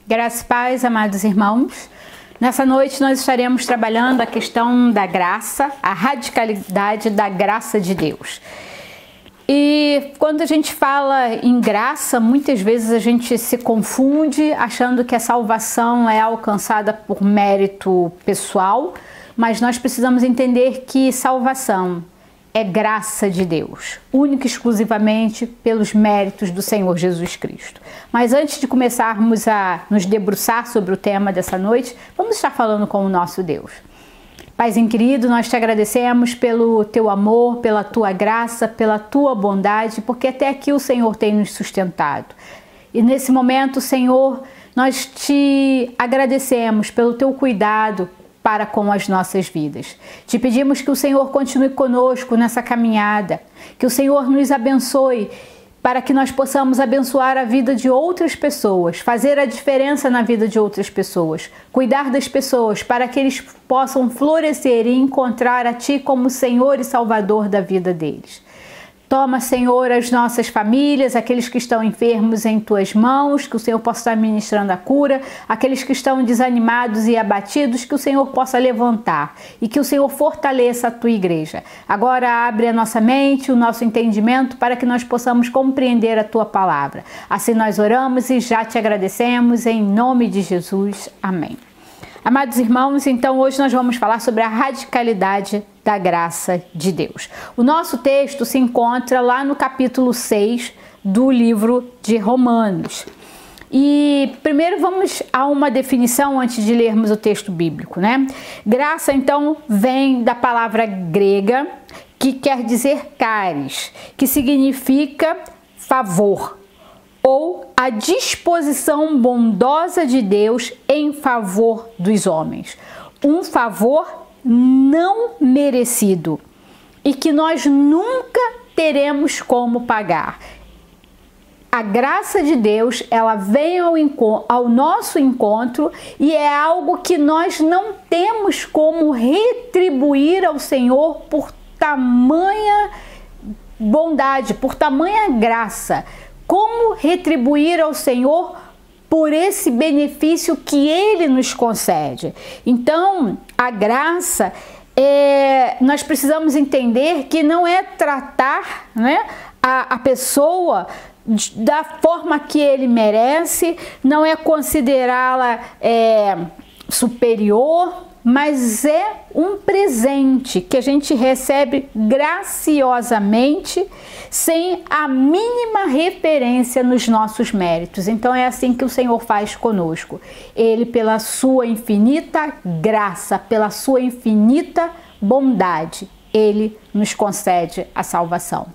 Graças e paz, amados irmãos. Nessa noite nós estaremos trabalhando a questão da graça, a radicalidade da graça de Deus. E quando a gente fala em graça, muitas vezes a gente se confunde achando que a salvação é alcançada por mérito pessoal, mas nós precisamos entender que salvação é graça de Deus, única e exclusivamente pelos méritos do Senhor Jesus Cristo. Mas antes de começarmos a nos debruçar sobre o tema dessa noite, vamos estar falando com o nosso Deus. Paizinho querido, nós te agradecemos pelo teu amor, pela tua graça, pela tua bondade, porque até aqui o Senhor tem nos sustentado. E nesse momento, Senhor, nós te agradecemos pelo teu cuidado para com as nossas vidas. Te pedimos que o Senhor continue conosco nessa caminhada, que o Senhor nos abençoe para que nós possamos abençoar a vida de outras pessoas, fazer a diferença na vida de outras pessoas, cuidar das pessoas para que eles possam florescer e encontrar a Ti como Senhor e Salvador da vida deles. Toma, Senhor, as nossas famílias, aqueles que estão enfermos em Tuas mãos, que o Senhor possa estar ministrando a cura, aqueles que estão desanimados e abatidos, que o Senhor possa levantar e que o Senhor fortaleça a Tua igreja. Agora abre a nossa mente, o nosso entendimento para que nós possamos compreender a Tua palavra. Assim nós oramos e já te agradecemos em nome de Jesus. Amém. Amados irmãos, então hoje nós vamos falar sobre a radicalidade da graça de Deus. O nosso texto se encontra lá no capítulo 6 do livro de Romanos. E primeiro vamos a uma definição antes de lermos o texto bíblico, né? Graça, então, vem da palavra grega que quer dizer charis, que significa favor, ou a disposição bondosa de Deus em favor dos homens. Um favor não merecido e que nós nunca teremos como pagar. A graça de Deus, ela vem ao nosso encontro e é algo que nós não temos como retribuir ao Senhor por tamanha bondade, por tamanha graça. Como retribuir ao Senhor por esse benefício que Ele nos concede? Então, a graça, nós precisamos entender que não é tratar, né, a pessoa da forma que ele merece, não é considerá-la superior, mas é um presente que a gente recebe graciosamente, sem a mínima referência nos nossos méritos. Então é assim que o Senhor faz conosco. Ele, pela sua infinita graça, pela sua infinita bondade, Ele nos concede a salvação.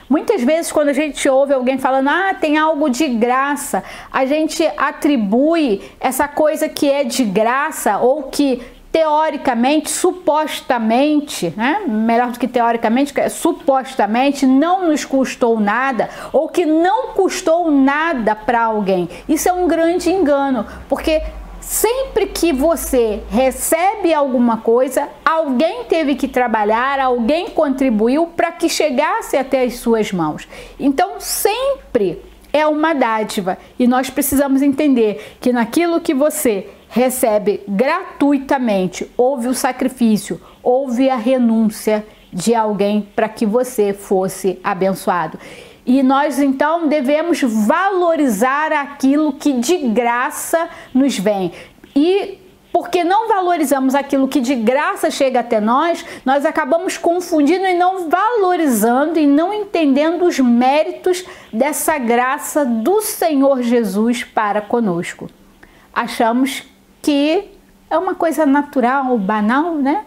Muitas vezes quando a gente ouve alguém falando, tem algo de graça, a gente atribui essa coisa que é de graça ou que teoricamente, supostamente, né? Melhor do que teoricamente, supostamente não nos custou nada ou que não custou nada para alguém. Isso é um grande engano, porque sempre que você recebe alguma coisa, alguém teve que trabalhar, alguém contribuiu para que chegasse até as suas mãos. Então, sempre é uma dádiva e nós precisamos entender que naquilo que você recebe gratuitamente, houve o sacrifício, houve a renúncia de alguém para que você fosse abençoado. E nós então devemos valorizar aquilo que de graça nos vem. E porque não valorizamos aquilo que de graça chega até nós, nós acabamos confundindo e não valorizando e não entendendo os méritos dessa graça do Senhor Jesus para conosco. Achamos que é uma coisa natural, banal, né?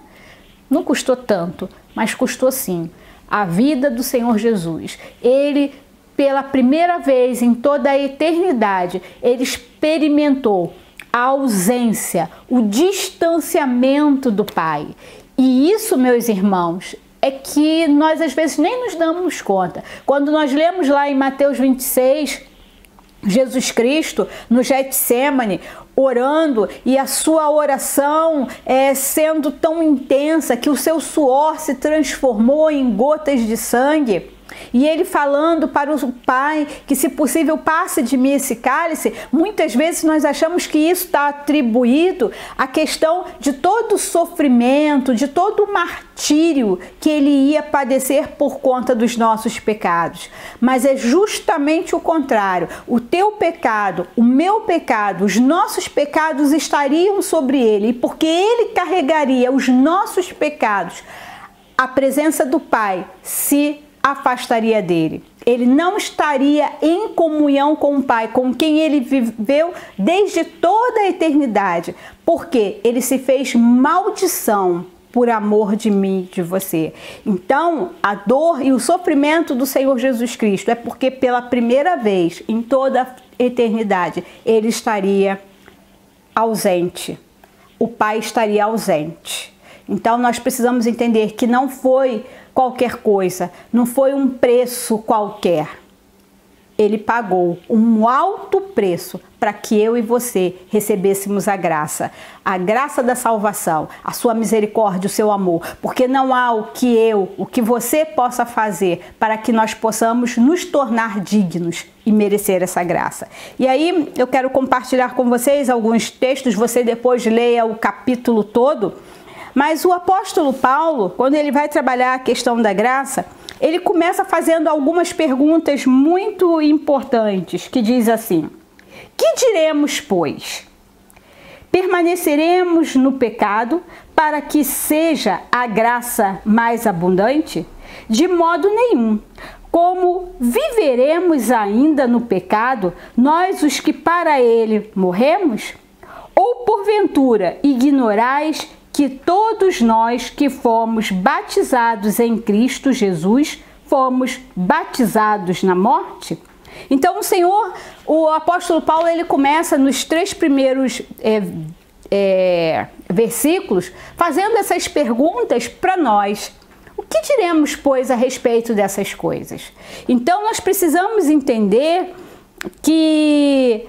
Não custou tanto, mas custou sim. A vida do Senhor Jesus. Ele, pela primeira vez em toda a eternidade, Ele experimentou a ausência, o distanciamento do Pai. E isso, meus irmãos, é que nós às vezes nem nos damos conta. Quando nós lemos lá em Mateus 26, Jesus Cristo no Getsêmani, orando, e a sua oração sendo tão intensa que o seu suor se transformou em gotas de sangue. E ele falando para o Pai que, se possível, passe de mim esse cálice, muitas vezes nós achamos que isso está atribuído à questão de todo o sofrimento, de todo o martírio que ele ia padecer por conta dos nossos pecados. Mas é justamente o contrário. O teu pecado, o meu pecado, os nossos pecados estariam sobre ele, e porque ele carregaria os nossos pecados, a presença do Pai se afastaria dele. Ele não estaria em comunhão com o Pai, com quem ele viveu desde toda a eternidade, porque ele se fez maldição por amor de mim, de você. Então, a dor e o sofrimento do Senhor Jesus Cristo é porque pela primeira vez em toda a eternidade ele estaria ausente. O Pai estaria ausente. Então, nós precisamos entender que não foi qualquer coisa, não foi um preço qualquer. Ele pagou um alto preço para que eu e você recebêssemos a graça da salvação, a sua misericórdia, o seu amor, porque não há o que você possa fazer para que nós possamos nos tornar dignos e merecer essa graça. E aí eu quero compartilhar com vocês alguns textos, você depois leia o capítulo todo. Mas o apóstolo Paulo, quando ele vai trabalhar a questão da graça, ele começa fazendo algumas perguntas muito importantes, que diz assim: que diremos, pois? Permaneceremos no pecado para que seja a graça mais abundante? De modo nenhum. Como viveremos ainda no pecado, nós os que para ele morremos? Ou porventura ignorais que todos nós que fomos batizados em Cristo Jesus, fomos batizados na morte? Então o apóstolo Paulo, ele começa nos 3 primeiros versículos fazendo essas perguntas para nós. O que diremos, pois, a respeito dessas coisas? Então nós precisamos entender que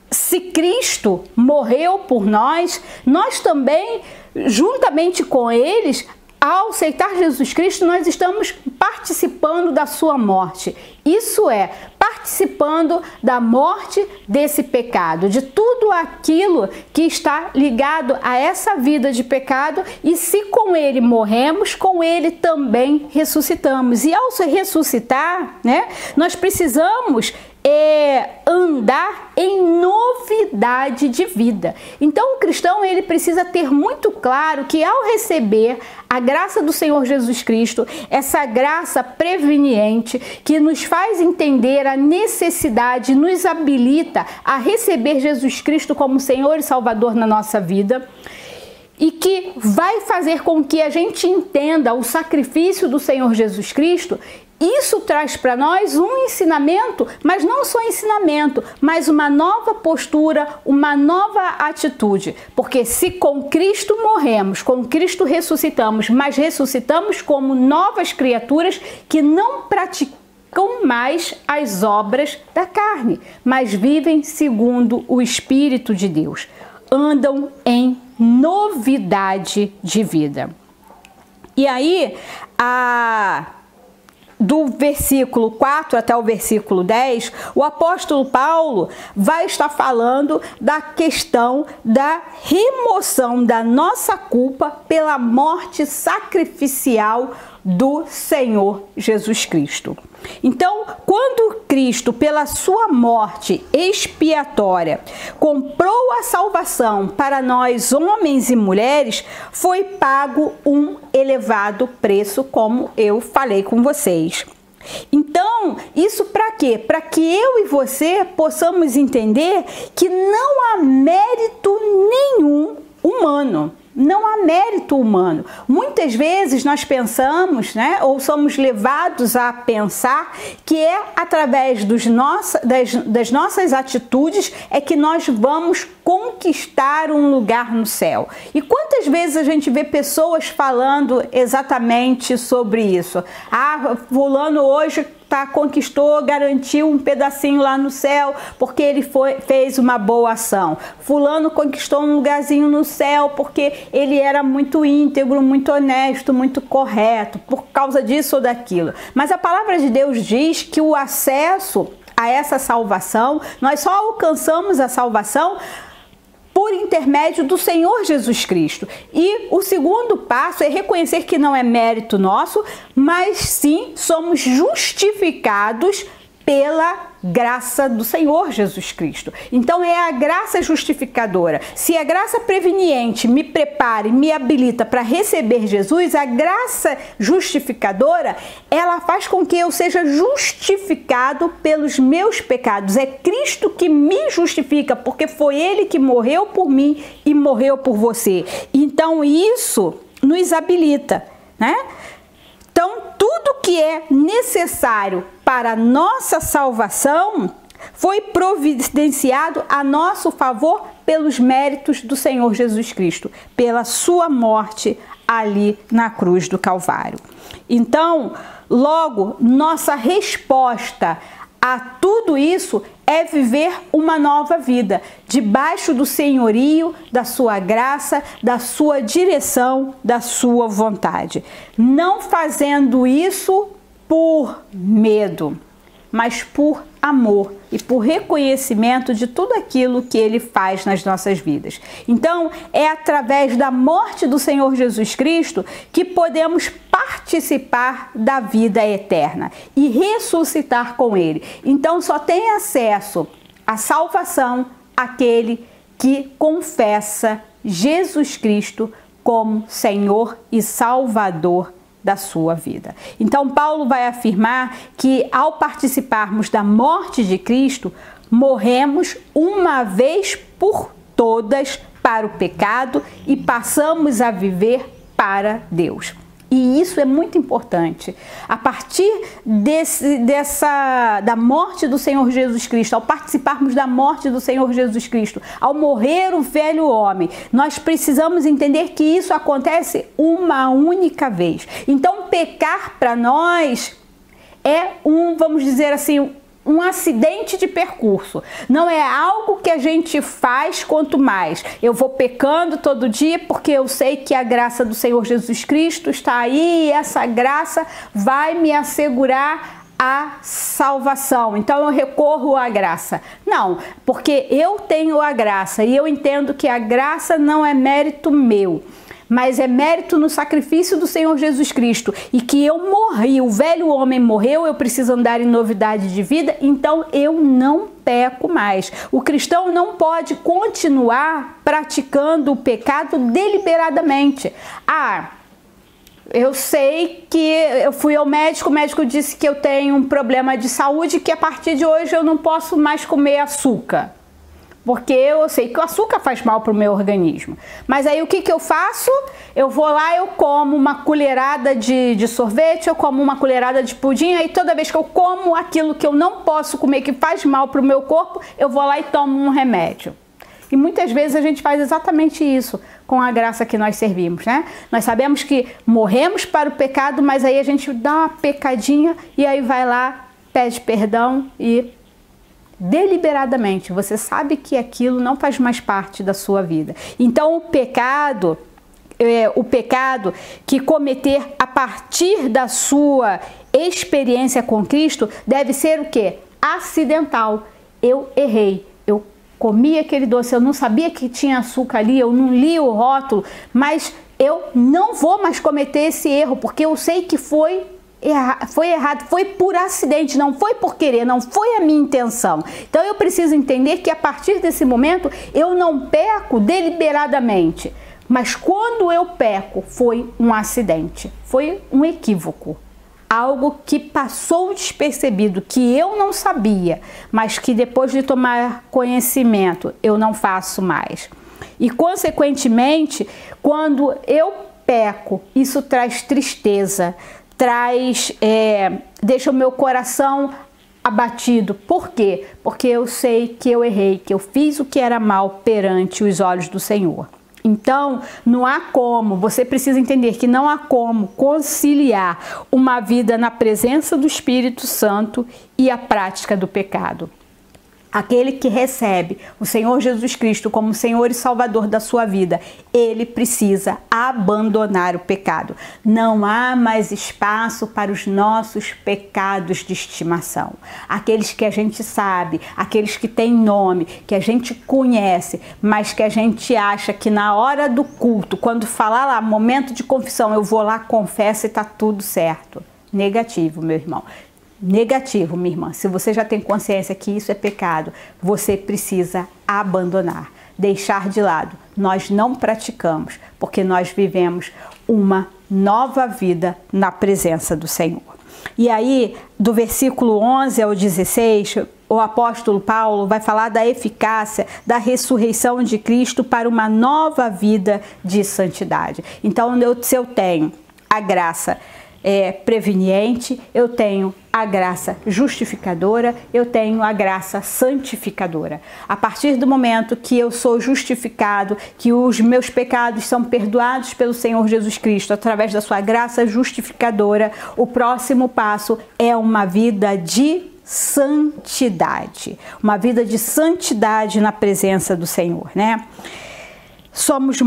se Cristo morreu por nós, nós também, juntamente com eles, ao aceitar Jesus Cristo, nós estamos participando da sua morte. Isso é, participando da morte desse pecado, de tudo aquilo que está ligado a essa vida de pecado, e se com ele morremos, com ele também ressuscitamos. E ao ressuscitar, né, nós precisamos andar em novidade de vida. Então o cristão, ele precisa ter muito claro que ao receber a graça do Senhor Jesus Cristo, essa graça preveniente que nos faz entender a necessidade, nos habilita a receber Jesus Cristo como Senhor e Salvador na nossa vida, e que vai fazer com que a gente entenda o sacrifício do Senhor Jesus Cristo. Isso traz para nós um ensinamento, mas não só ensinamento, mas uma nova postura, uma nova atitude. Porque se com Cristo morremos, com Cristo ressuscitamos, mas ressuscitamos como novas criaturas que não praticam mais as obras da carne, mas vivem segundo o Espírito de Deus. Andam em novidade de vida. E aí, do versículo 4 até o versículo 10, o apóstolo Paulo vai estar falando da questão da remoção da nossa culpa pela morte sacrificial do Senhor Jesus Cristo. Então, quando Cristo, pela sua morte expiatória, comprou a salvação para nós, homens e mulheres, foi pago um elevado preço, como eu falei com vocês. Então, isso para quê? Para que eu e você possamos entender que não há mérito nenhum humano. Não há mérito humano. Muitas vezes nós pensamos, né, ou somos levados a pensar que é através das nossas atitudes é que nós vamos conquistar um lugar no céu. E quantas vezes a gente vê pessoas falando exatamente sobre isso? Ah, fulano hoje conquistou, garantiu um pedacinho lá no céu porque ele fez uma boa ação. Fulano conquistou um lugarzinho no céu porque ele era muito íntegro, muito honesto, muito correto, por causa disso ou daquilo. Mas a palavra de Deus diz que o acesso a essa salvação, nós só alcançamos a salvação por intermédio do Senhor Jesus Cristo. E o segundo passo é reconhecer que não é mérito nosso, mas sim somos justificados pela graça do Senhor Jesus Cristo. Então é a graça justificadora. Se a graça preveniente me prepara e me habilita para receber Jesus, a graça justificadora, ela faz com que eu seja justificado pelos meus pecados. É Cristo que me justifica, porque foi Ele que morreu por mim e morreu por você. Então isso nos habilita, né? Então, tudo que é necessário para a nossa salvação foi providenciado a nosso favor pelos méritos do Senhor Jesus Cristo, pela sua morte ali na cruz do Calvário. Então, logo, nossa resposta a tudo isso é viver uma nova vida, debaixo do senhorio, da sua graça, da sua direção, da sua vontade. Não fazendo isso por medo, mas por amor e por reconhecimento de tudo aquilo que Ele faz nas nossas vidas. Então, é através da morte do Senhor Jesus Cristo que podemos participar da vida eterna e ressuscitar com Ele. Então, só tem acesso à salvação aquele que confessa Jesus Cristo como Senhor e Salvador da sua vida. Então, Paulo vai afirmar que ao participarmos da morte de Cristo, morremos uma vez por todas para o pecado e passamos a viver para Deus. E isso é muito importante. A partir da morte do Senhor Jesus Cristo, ao participarmos da morte do Senhor Jesus Cristo, ao morrer o velho homem, nós precisamos entender que isso acontece uma única vez. Então, pecar para nós é vamos dizer assim, um acidente de percurso. Não é algo que a gente faz quanto mais. Eu vou pecando todo dia porque eu sei que a graça do Senhor Jesus Cristo está aí e essa graça vai me assegurar a salvação. Então eu recorro à graça. Não, porque eu tenho a graça e eu entendo que a graça não é mérito meu, mas é mérito no sacrifício do Senhor Jesus Cristo e que eu morri, o velho homem morreu, eu preciso andar em novidade de vida, então eu não peco mais. O cristão não pode continuar praticando o pecado deliberadamente. Eu sei que eu fui ao médico, o médico disse que eu tenho um problema de saúde, que a partir de hoje eu não posso mais comer açúcar. Porque eu sei que o açúcar faz mal para o meu organismo. Mas aí o que eu faço? Eu vou lá, eu como uma colherada de sorvete, eu como uma colherada de pudim, aí toda vez que eu como aquilo que eu não posso comer, que faz mal para o meu corpo, eu vou lá e tomo um remédio. E muitas vezes a gente faz exatamente isso com a graça que nós servimos, né? Nós sabemos que morremos para o pecado, mas aí a gente dá uma pecadinha e aí vai lá, pede perdão e deliberadamente, você sabe que aquilo não faz mais parte da sua vida. Então o pecado que cometer a partir da sua experiência com Cristo deve ser o quê? Acidental. Eu errei, eu comi aquele doce, eu não sabia que tinha açúcar ali, eu não li o rótulo, mas eu não vou mais cometer esse erro, porque eu sei que foi errado, foi por acidente, não foi por querer, não foi a minha intenção. Então eu preciso entender que a partir desse momento eu não peco deliberadamente, mas quando eu peco foi um acidente, foi um equívoco, algo que passou despercebido, que eu não sabia, mas que depois de tomar conhecimento eu não faço mais. E consequentemente, quando eu peco, isso traz tristeza, deixa o meu coração abatido. Por quê? Porque eu sei que eu errei, que eu fiz o que era mal perante os olhos do Senhor. Então, não há como, você precisa entender que não há como conciliar uma vida na presença do Espírito Santo e a prática do pecado. Aquele que recebe o Senhor Jesus Cristo como Senhor e Salvador da sua vida, ele precisa abandonar o pecado. Não há mais espaço para os nossos pecados de estimação. Aqueles que a gente sabe, aqueles que têm nome, que a gente conhece, mas que a gente acha que na hora do culto, quando falar lá, momento de confissão, eu vou lá, confesso e está tudo certo. Negativo, meu irmão. Negativo, minha irmã. Se você já tem consciência que isso é pecado, você precisa abandonar, deixar de lado. Nós não praticamos, porque nós vivemos uma nova vida na presença do Senhor. E aí, do versículo 11 ao 16, o apóstolo Paulo vai falar da eficácia da ressurreição de Cristo para uma nova vida de santidade. Então, se eu tenho a graça preveniente, eu tenho a graça justificadora, eu tenho a graça santificadora. A partir do momento que eu sou justificado, que os meus pecados são perdoados pelo Senhor Jesus Cristo através da sua graça justificadora, o próximo passo é uma vida de santidade. Uma vida de santidade na presença do Senhor, né? Somos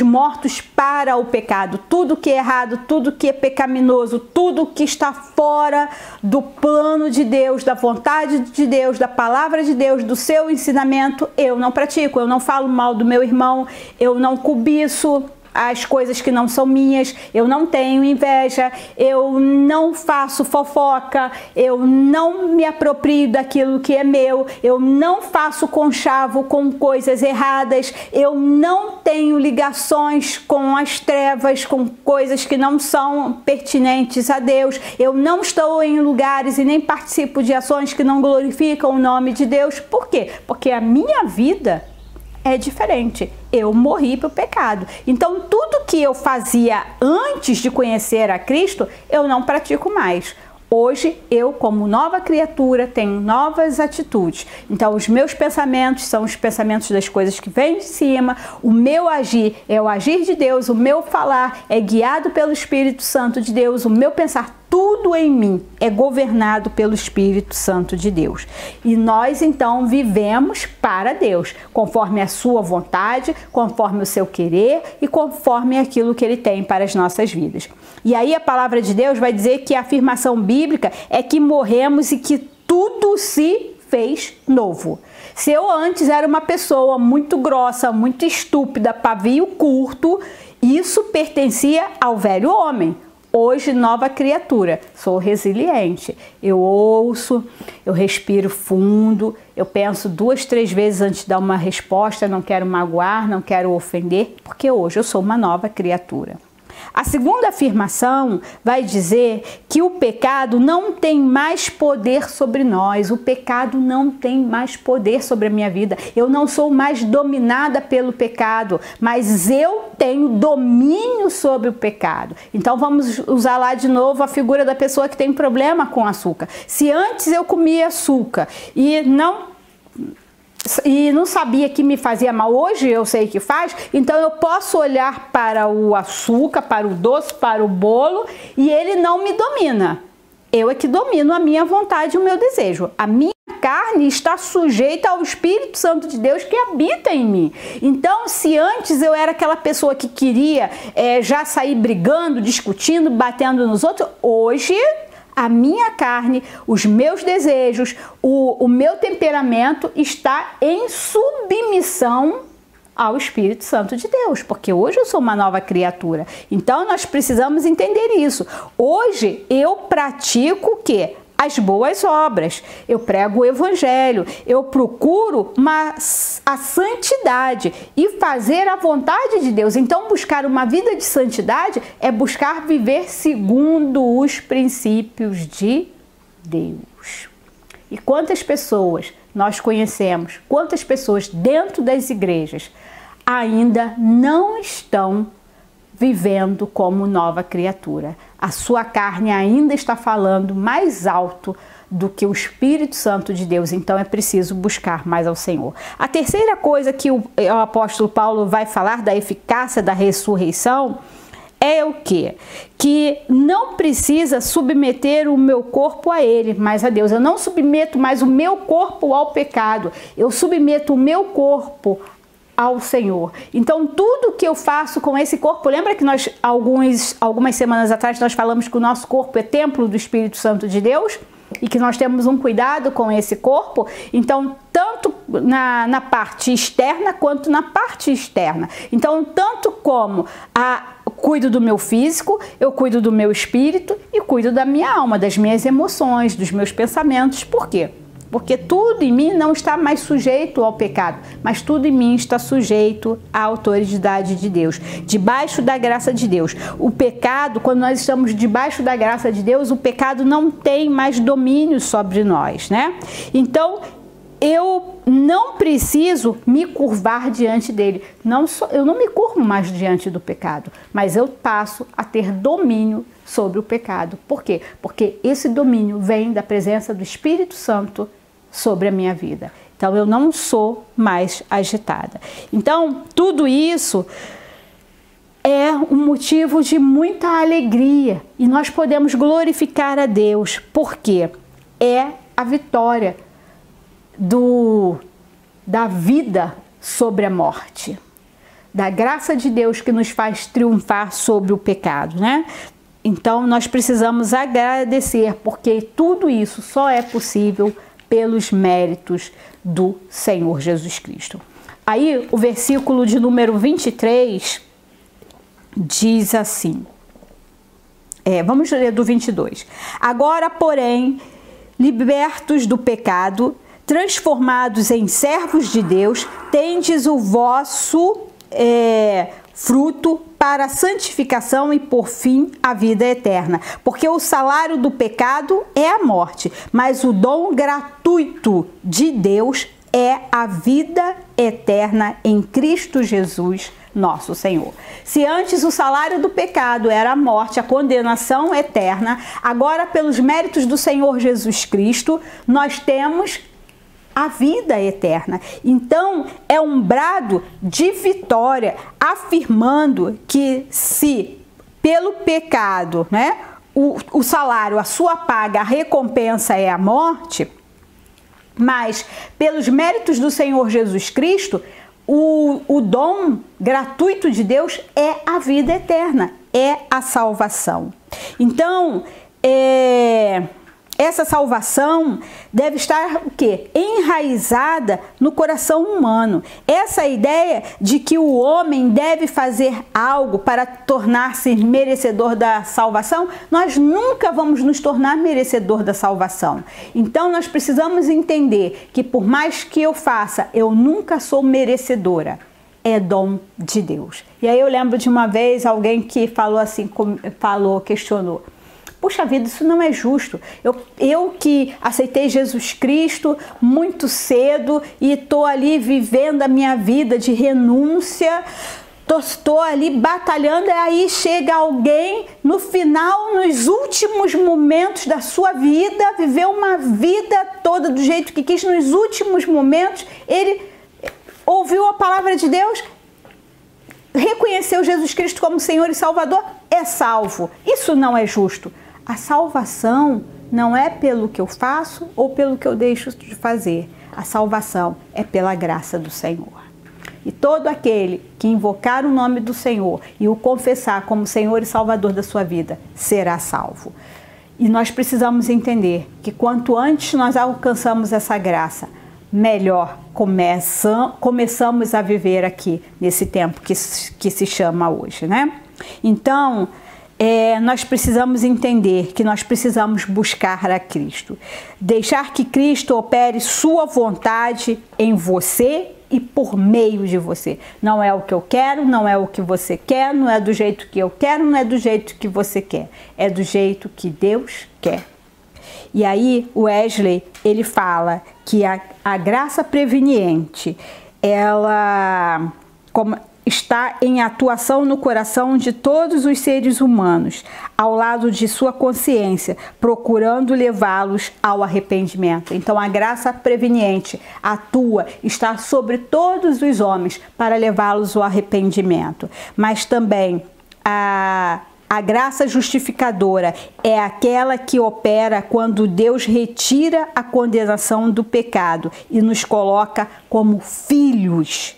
mortos para o pecado. Tudo que é errado, tudo que é pecaminoso, tudo que está fora do plano de Deus, da vontade de Deus, da palavra de Deus, do seu ensinamento, eu não pratico. Eu não falo mal do meu irmão, eu não cobiço as coisas que não são minhas, eu não tenho inveja, eu não faço fofoca, eu não me aproprio daquilo que é meu, eu não faço conchavo com coisas erradas, eu não tenho ligações com as trevas, com coisas que não são pertinentes a Deus, eu não estou em lugares e nem participo de ações que não glorificam o nome de Deus. Por quê? Porque a minha vida é diferente. Eu morri para o pecado. Então, tudo que eu fazia antes de conhecer a Cristo, eu não pratico mais. Hoje, eu, como nova criatura, tenho novas atitudes. Então, os meus pensamentos são os pensamentos das coisas que vêm de cima. O meu agir é o agir de Deus. O meu falar é guiado pelo Espírito Santo de Deus. O meu pensar, tudo em mim é governado pelo Espírito Santo de Deus. E nós, então, vivemos para Deus, conforme a sua vontade, conforme o seu querer e conforme aquilo que Ele tem para as nossas vidas. E aí a palavra de Deus vai dizer que a afirmação bíblica é que morremos e que tudo se fez novo. Se eu antes era uma pessoa muito grossa, muito estúpida, pavio curto, isso pertencia ao velho homem. Hoje, nova criatura, sou resiliente, eu ouço, eu respiro fundo, eu penso 2, 3 vezes antes de dar uma resposta, não quero magoar, não quero ofender, porque hoje eu sou uma nova criatura. A segunda afirmação vai dizer que o pecado não tem mais poder sobre nós, o pecado não tem mais poder sobre a minha vida. Eu não sou mais dominada pelo pecado, mas eu tenho domínio sobre o pecado. Então vamos usar lá de novo a figura da pessoa que tem problema com açúcar. Se antes eu comia açúcar e não sabia que me fazia mal, hoje eu sei que faz, então eu posso olhar para o açúcar, para o doce, para o bolo e ele não me domina. Eu é que domino a minha vontade e o meu desejo. A minha carne está sujeita ao Espírito Santo de Deus que habita em mim. Então, se antes eu era aquela pessoa que queria já sair brigando, discutindo, batendo nos outros, hoje a minha carne, os meus desejos, o meu temperamento está em submissão ao Espírito Santo de Deus, porque hoje eu sou uma nova criatura. Então nós precisamos entender isso. Hoje eu pratico o quê? As boas obras, eu prego o evangelho, eu procuro a santidade e fazer a vontade de Deus. Então buscar uma vida de santidade é buscar viver segundo os princípios de Deus. E quantas pessoas nós conhecemos, quantas pessoas dentro das igrejas ainda não estão vivendo como nova criatura. A sua carne ainda está falando mais alto do que o Espírito Santo de Deus, então é preciso buscar mais ao Senhor. A terceira coisa que o apóstolo Paulo vai falar da eficácia da ressurreição é o quê? Que não precisa submeter o meu corpo a ele, mas a Deus. Eu não submeto mais o meu corpo ao pecado, eu submeto o meu corpo ao Senhor. Então tudo que eu faço com esse corpo, lembra que nós algumas semanas atrás nós falamos que o nosso corpo é templo do Espírito Santo de Deus e que nós temos um cuidado com esse corpo? Então tanto na parte externa quanto na parte externa. Então tanto como cuido do meu físico, eu cuido do meu espírito e cuido da minha alma, das minhas emoções, dos meus pensamentos. Por quê? Porque tudo em mim não está mais sujeito ao pecado, mas tudo em mim está sujeito à autoridade de Deus, debaixo da graça de Deus. O pecado, quando nós estamos debaixo da graça de Deus, o pecado não tem mais domínio sobre nós, né? Então, eu não preciso me curvar diante dele. Eu não me curvo mais diante do pecado, mas eu passo a ter domínio sobre o pecado. Por quê? Porque esse domínio vem da presença do Espírito Santo sobre a minha vida. Então eu não sou mais agitada. Então tudo isso é um motivo de muita alegria e nós podemos glorificar a Deus, porque é a vitória da vida sobre a morte, da graça de Deus que nos faz triunfar sobre o pecado, né? Então nós precisamos agradecer, porque tudo isso só é possível pelos méritos do Senhor Jesus Cristo. Aí o versículo de número 23 diz assim, vamos ler do 22. Agora, porém, libertos do pecado, transformados em servos de Deus, tendes o vosso fruto para a santificação e, por fim, a vida eterna. Porque o salário do pecado é a morte, mas o dom gratuito de Deus é a vida eterna em Cristo Jesus, nosso Senhor. Se antes o salário do pecado era a morte, a condenação eterna, agora, pelos méritos do Senhor Jesus Cristo, nós temos a vida eterna. Então é um brado de vitória, afirmando que se pelo pecado, né, o salário, a sua paga, a recompensa é a morte, mas pelos méritos do Senhor Jesus Cristo, o dom gratuito de Deus é a vida eterna, é a salvação. Então, essa salvação deve estar o quê? Enraizada no coração humano. Essa ideia de que o homem deve fazer algo para tornar-se merecedor da salvação, nós nunca vamos nos tornar merecedor da salvação. Então nós precisamos entender que por mais que eu faça, eu nunca sou merecedora. É dom de Deus. E aí eu lembro de uma vez alguém que falou assim, questionou: puxa vida, isso não é justo. Eu que aceitei Jesus Cristo muito cedo e estou ali vivendo a minha vida de renúncia, estou ali batalhando, e aí chega alguém no final, nos últimos momentos da sua vida, viveu uma vida toda do jeito que quis, nos últimos momentos, ele ouviu a palavra de Deus, reconheceu Jesus Cristo como Senhor e Salvador, é salvo. Isso não é justo. A salvação não é pelo que eu faço ou pelo que eu deixo de fazer. A salvação é pela graça do Senhor. E todo aquele que invocar o nome do Senhor e o confessar como Senhor e Salvador da sua vida, será salvo. E nós precisamos entender que quanto antes nós alcançamos essa graça, melhor começamos a viver aqui, nesse tempo que se chama hoje, né? Então, nós precisamos entender que nós precisamos buscar a Cristo. Deixar que Cristo opere sua vontade em você e por meio de você. Não é o que eu quero, não é o que você quer, não é do jeito que eu quero, não é do jeito que você quer. É do jeito que Deus quer. E aí o Wesley, ele fala que a graça preveniente, ela está em atuação no coração de todos os seres humanos, ao lado de sua consciência, procurando levá-los ao arrependimento. Então, a graça preveniente atua, está sobre todos os homens para levá-los ao arrependimento. Mas também a graça justificadora é aquela que opera quando Deus retira a condenação do pecado e nos coloca como filhos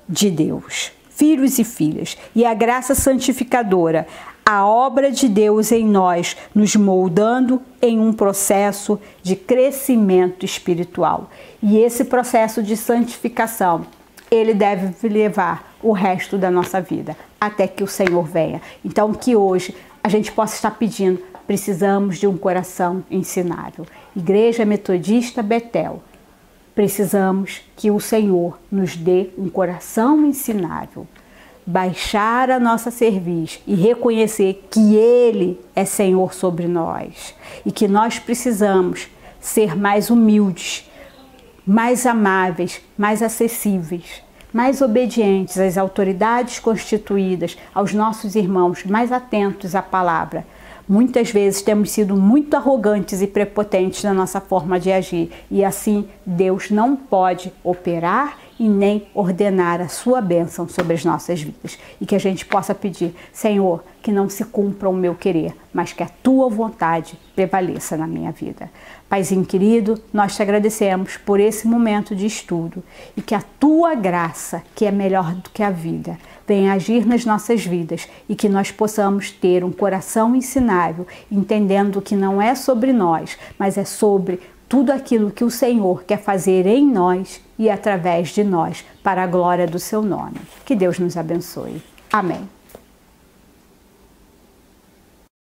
de Deus, filhos e filhas. E a graça santificadora, a obra de Deus em nós, nos moldando em um processo de crescimento espiritual. E esse processo de santificação, ele deve levar o resto da nossa vida, até que o Senhor venha. Então, que hoje a gente possa estar pedindo, precisamos de um coração ensinável. Igreja Metodista Betel, precisamos que o Senhor nos dê um coração ensinável, baixar a nossa cerviz e reconhecer que Ele é Senhor sobre nós e que nós precisamos ser mais humildes, mais amáveis, mais acessíveis, mais obedientes às autoridades constituídas, aos nossos irmãos, mais atentos à palavra. Muitas vezes temos sido muito arrogantes e prepotentes na nossa forma de agir e assim Deus não pode operar e nem ordenar a sua bênção sobre as nossas vidas. E que a gente possa pedir, Senhor, que não se cumpra o meu querer, mas que a tua vontade prevaleça na minha vida. Paizinho querido, nós te agradecemos por esse momento de estudo e que a tua graça, que é melhor do que a vida, venha agir nas nossas vidas e que nós possamos ter um coração ensinável, entendendo que não é sobre nós, mas é sobre tudo aquilo que o Senhor quer fazer em nós e através de nós, para a glória do seu nome. Que Deus nos abençoe. Amém.